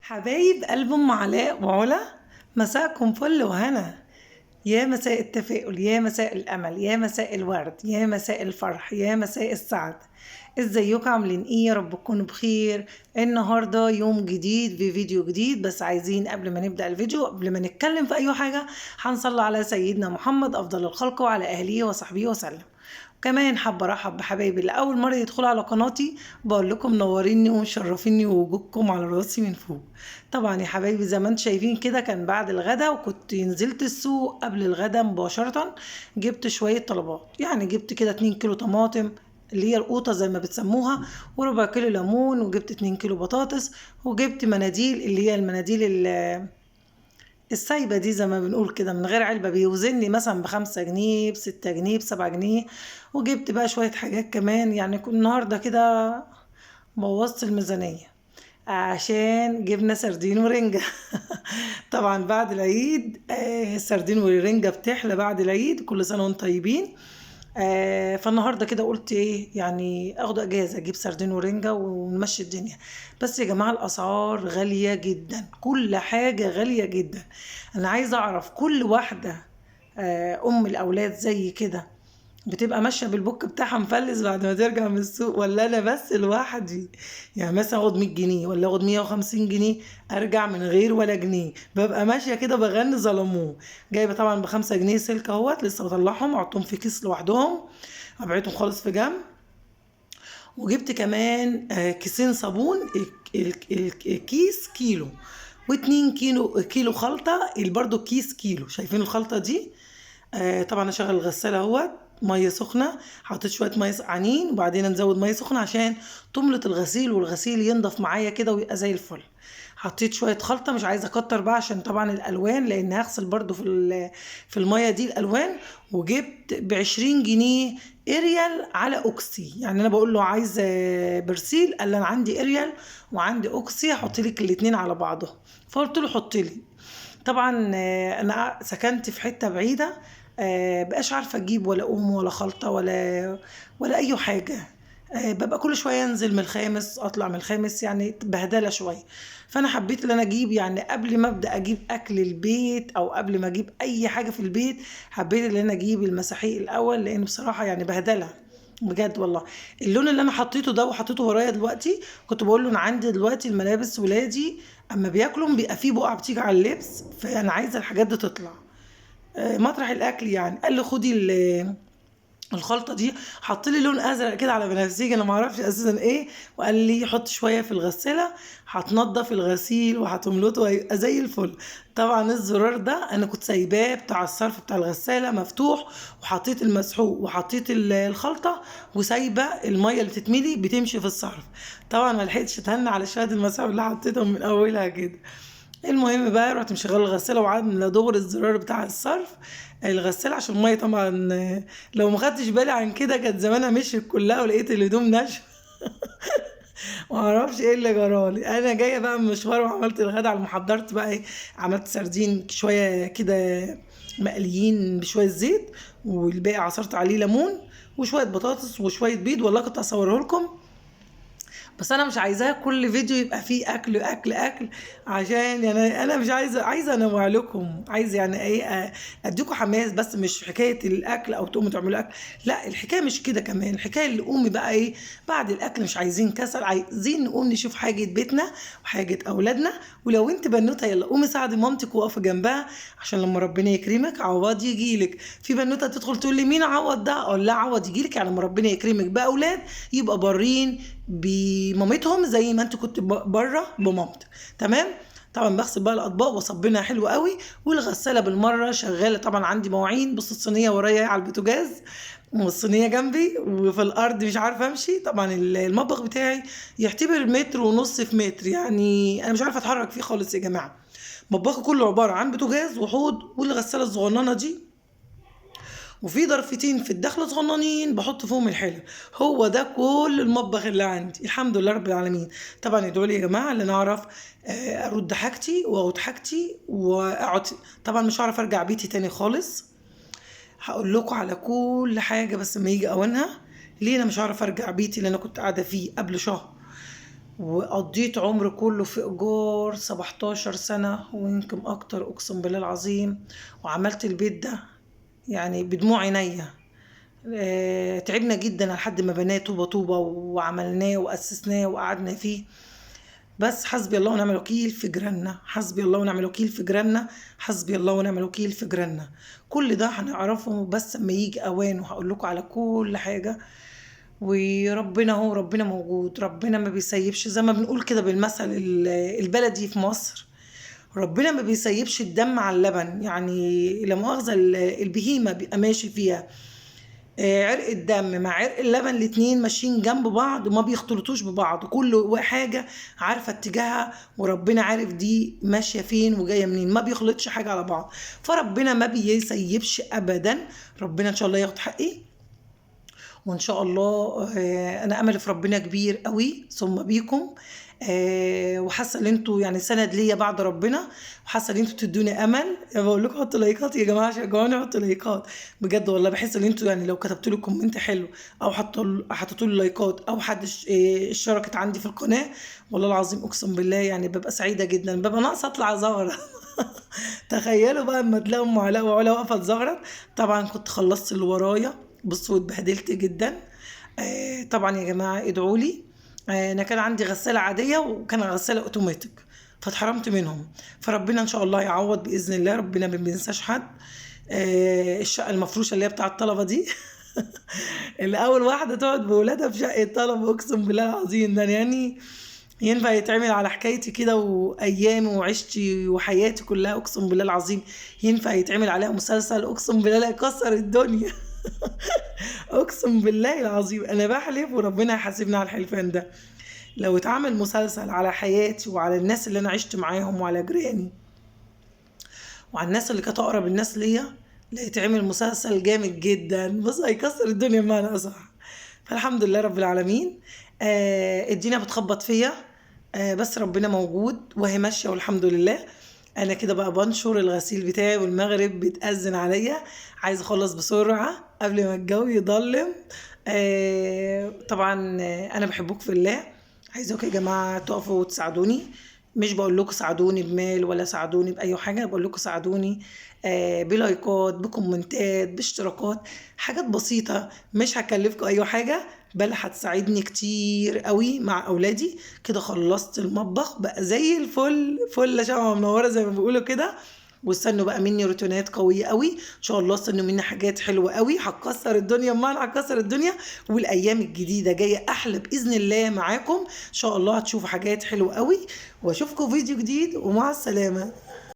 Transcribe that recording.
حبايب قلب ام علاء وعلا، مساءكم فل وهنا. يا مساء التفاؤل، يا مساء الامل، يا مساء الورد، يا مساء الفرح، يا مساء السعد. ازيكم؟ عاملين ايه؟ يا رب تكونوا بخير. النهارده يوم جديد في فيديو جديد، بس عايزين قبل ما نبدا الفيديو، قبل ما نتكلم في اي حاجه، هنصلي على سيدنا محمد افضل الخلق وعلى اهله وصحبه وسلم. كمان حابة ارحب بحبايبي اللي اول مرة يدخلوا على قناتي، بقول لكم منوريني ومشرفيني ووجودكم على راسي من فوق. طبعا يا حبايبي زي ما انتم شايفين كده، كان بعد الغدا وكنت نزلت السوق قبل الغدا مباشرة. جبت شوية طلبات، يعني جبت كده 2 كيلو طماطم اللي هي القوطة زي ما بتسموها، وربع كيلو ليمون، وجبت 2 كيلو بطاطس، وجبت مناديل اللي هي المناديل السايبة دي زي ما بنقول كده، من غير علبة، بيوزني مثلا ب5 جنيه، ب6 جنيه، ب7 جنيه. وجبت بقى شوية حاجات كمان، يعني كل النهاردة كده بوظت الميزانية عشان جبنا سردين ورنجة. طبعا بعد العيد السردين والرنجة بتحلى بعد العيد، كل سنة وانتم طيبين. فالنهارده كده قلت ايه، يعني اخد اجازه اجيب سردين ورنجه ونمشي الدنيا. بس يا جماعه الاسعار غاليه جدا، كل حاجه غاليه جدا. انا عايزه اعرف كل واحده ام الاولاد زي كده بتبقى ماشيه بالبوك بتاعها مفلس بعد ما ترجع من السوق، ولا انا بس لوحدي؟ يعني مثلا اخد 100 جنيه ولا اخد 150 جنيه، ارجع من غير ولا جنيه، ببقى ماشيه كده بغني ظلموه. جايبه طبعا ب5 جنيه سلك اهوت، لسه بطلعهم احطهم في كيس لوحدهم، ابعدهم خالص في جنب. وجبت كمان كيسين صابون، الكيس كيلو، و2 كيلو خلطة، برضو كيس كيلو. شايفين الخلطة دي؟ طبعا اشغل الغسالة اهوت، ميه سخنه، حطيت شويه ميه سقعانين، وبعدين نزود ميه سخنه عشان تملة الغسيل، والغسيل ينضف معايا كده ويبقى زي الفل. حطيت شويه خلطه، مش عايزه اكتر بقى عشان طبعا الالوان، لان هغسل برضو في الميه دي الالوان. وجبت ب20 جنيه اريال على اوكسي، يعني انا بقول له عايزه برسيل، قال لي انا عندي اريال وعندي اوكسي، هحط لك الاتنين على بعضهم. فقلت له حط لي. طبعا انا سكنت في حته بعيده، بقاش عارفه اجيب ولا ولا خلطه ولا اي حاجه. ببقى كل شويه انزل من الخامس اطلع من الخامس، يعني بهدله شويه. فانا حبيت ان انا اجيب، يعني قبل ما ابدا اجيب اكل البيت او قبل ما اجيب اي حاجه في البيت، حبيت ان انا اجيب المساحيق الاول، لان بصراحه يعني بهدله بجد والله. اللون اللي انا حطيته ده وحطيته ورايا دلوقتي، كنت بقول له انا عندي دلوقتي الملابس ولادي اما بياكلوا بيبقى فيه بقع بتيجي على اللبس، فانا عايزه الحاجات دي تطلع مطرح الاكل. يعني قال لي خدي الخلطه دي، حط لي لون ازرق كده على بنفسجي، انا ما اعرفش اساسا ايه، وقال لي حط شويه في الغساله، هتنضف الغسيل وهتملته وهيبقى زي الفل. طبعا الزرار ده انا كنت سايباه بتاع الصرف بتاع الغساله مفتوح، وحطيت المسحوق وحطيت الخلطه، وسايبه الميه اللي بتتملي بتمشي في الصرف. طبعا ما لحقتش اتهنى على شويه المسحوق اللي حطيتهم من اولها كده. المهم بقى رحت مشغله الغساله وعامله دغري الزرار بتاع الصرف الغساله، عشان الميه طبعا لو ما خدتش بالي عن كده كانت زمانها مشيت كلها ولقيت الهدوم ناشفه. ما اعرفش ايه اللي جرالي. انا جايه بقى من مشوار وعملت الغدا، على ما حضرت بقى ايه، عملت سردين شويه كده مقليين بشويه زيت، والباقي عصرت عليه ليمون وشويه بطاطس وشويه بيض. والله كنت هصوره لكم، بس انا مش عايزاه كل فيديو يبقى فيه اكل اكل اكل، عشان يعني انا مش عايزه انوع لكم، عايزه يعني ايه، اديكم حماس، بس مش حكايه الاكل او تقوموا تعملوا اكل. لا، الحكايه مش كده، كمان الحكايه اللي قومي بقى ايه بعد الاكل، مش عايزين كسل، عايزين نقوم نشوف حاجه بيتنا وحاجه اولادنا. ولو انت بنوته يلا قومي ساعدي مامتك وقفي جنبها، عشان لما ربنا يكرمك عوض يجيلك. في بنوته تدخل تقول لي مين عوض ده، اقول لا عوض يجيلك، يعني لما ربنا يكرمك باولاد يبقى بارين بمامتهم زي ما انت كنت بره بمامتك. تمام. طبعا بغسل بقى الاطباق وصبنها حلو قوي، والغساله بالمره شغاله. طبعا عندي مواعين، بص الصينيه ورايا على البوتاجاز، والصينيه جنبي، وفي الارض مش عارفه امشي. طبعا المطبخ بتاعي يعتبر متر ونص في متر، يعني انا مش عارفه اتحرك فيه خالص يا جماعه. مطبخي كله عباره عن بوتاجاز وحوض والغساله الصغننه دي، وفي ضرفتين في الدخل صغننين بحط فيهم الحلل. هو ده كل المطبخ اللي عندي، الحمد لله رب العالمين. طبعا ادعوا لي يا جماعه اللي نعرف ارد حاجتي واخد حاجتي واقعد. طبعا مش هعرف ارجع بيتي تاني خالص، هقول لكم على كل حاجه بس ما يجي اوانها. ليه انا مش هعرف ارجع بيتي اللي انا كنت قاعده فيه قبل شهر؟ وقضيت عمري كله في إيجار 17 سنة ويمكن أكتر، أقسم بالله العظيم. وعملت البيت ده يعني بدموع عينيا. تعبنا جدا لحد ما بناه طوبة طوبة، وعملناه وأسسناه وقعدنا فيه. بس حسبي الله ونعم الوكيل في جيراننا، حسبي الله ونعم الوكيل في جيراننا، حسبي الله ونعم الوكيل في جيراننا. كل ده هنعرفه بس اما يجي اوان، وهقول لكم على كل حاجه. وربنا هو ربنا موجود، ربنا ما بيسيبش، زي ما بنقول كده بالمثل البلدي في مصر، ربنا ما بيسيبش الدم على اللبن. يعني لا مؤاخذة البهيمة بيبقى ماشي فيها عرق الدم مع عرق اللبن، الاتنين ماشيين جنب بعض وما بيختلطوش ببعض، كل حاجة عارفة اتجاهها، وربنا عارف دي ماشية فين وجاية منين، ما بيخلطش حاجة على بعض. فربنا ما بيسيبش أبدا. ربنا إن شاء الله ياخد حقي، وان شاء الله انا املي في ربنا كبير قوي ثم بيكم. وحاسه ان انتوا يعني سند ليا بعد ربنا، وحاسه ان انتوا تدوني امل. بقول لكم حطوا لايكات يا جماعه، شجعوني حطوا لايكات بجد والله. بحس ان انتوا يعني لو كتبتوا لي كومنت حلو، او حطيتوا لي لايكات، او حد اشتركت عندي في القناه، والله العظيم اقسم بالله يعني ببقى سعيده جدا، ببقى ناقصه اطلع زهره. تخيلوا بقى اما تلاقوا ام علاء وعلا واقفه تزغرط. طبعا كنت خلصت اللي ورايا، بصوا اتبهدلت جدا. طبعا يا جماعه ادعوا لي. انا كان عندي غساله عاديه وكان غساله اوتوماتيك، فاتحرمت منهم. فربنا ان شاء الله يعوض باذن الله، ربنا ما بينساش حد. الشقه المفروشه اللي هي بتاعه الطلبه دي. اللي اول واحده تقعد بولادها في شقه طلبه، اقسم بالله العظيم ده يعني ينفع يتعمل على حكايتي كده وايامي وعشتي وحياتي كلها، اقسم بالله العظيم ينفع يتعمل عليها مسلسل، اقسم بالله لا يكسر الدنيا. اقسم بالله العظيم انا بحلف وربنا يحاسبني على الحلفان ده، لو اتعمل مسلسل على حياتي وعلى الناس اللي انا عشت معاهم وعلى جيراني وعلى الناس اللي كانت اقرب الناس ليا، لا يتعمل مسلسل جامد جدا، بص هيكسر الدنيا بمعنى اصح. فالحمد لله رب العالمين. الدنيا بتخبط فيا، بس ربنا موجود وهي ماشيه والحمد لله. انا كده بقى بنشر الغسيل بتاعي والمغرب بيتأذن عليا، عايزه اخلص بسرعه قبل ما الجو يضلم. طبعا انا بحبكم في الله، عايزاكم يا جماعه تقفوا وتساعدوني. مش بقول لكم ساعدوني بمال ولا ساعدوني باي حاجه، بقول لكم ساعدوني بلايكات، بكومنتات، باشتراكات، حاجات بسيطه مش هكلفكم اي حاجه، بل هتساعدني كتير قوي مع اولادي. كده خلصت المطبخ بقى زي الفل، فل شمعة منوره زي ما بيقولوا كده. واستنوا بقى مني روتينات قويه قوي ان شاء الله، استنوا مني حاجات حلوه قوي هتكسر الدنيا، بمعنى هتكسر الدنيا. والايام الجديده جايه احلى باذن الله معاكم ان شاء الله، هتشوفوا حاجات حلوه قوي. واشوفكم فيديو جديد، ومع السلامه.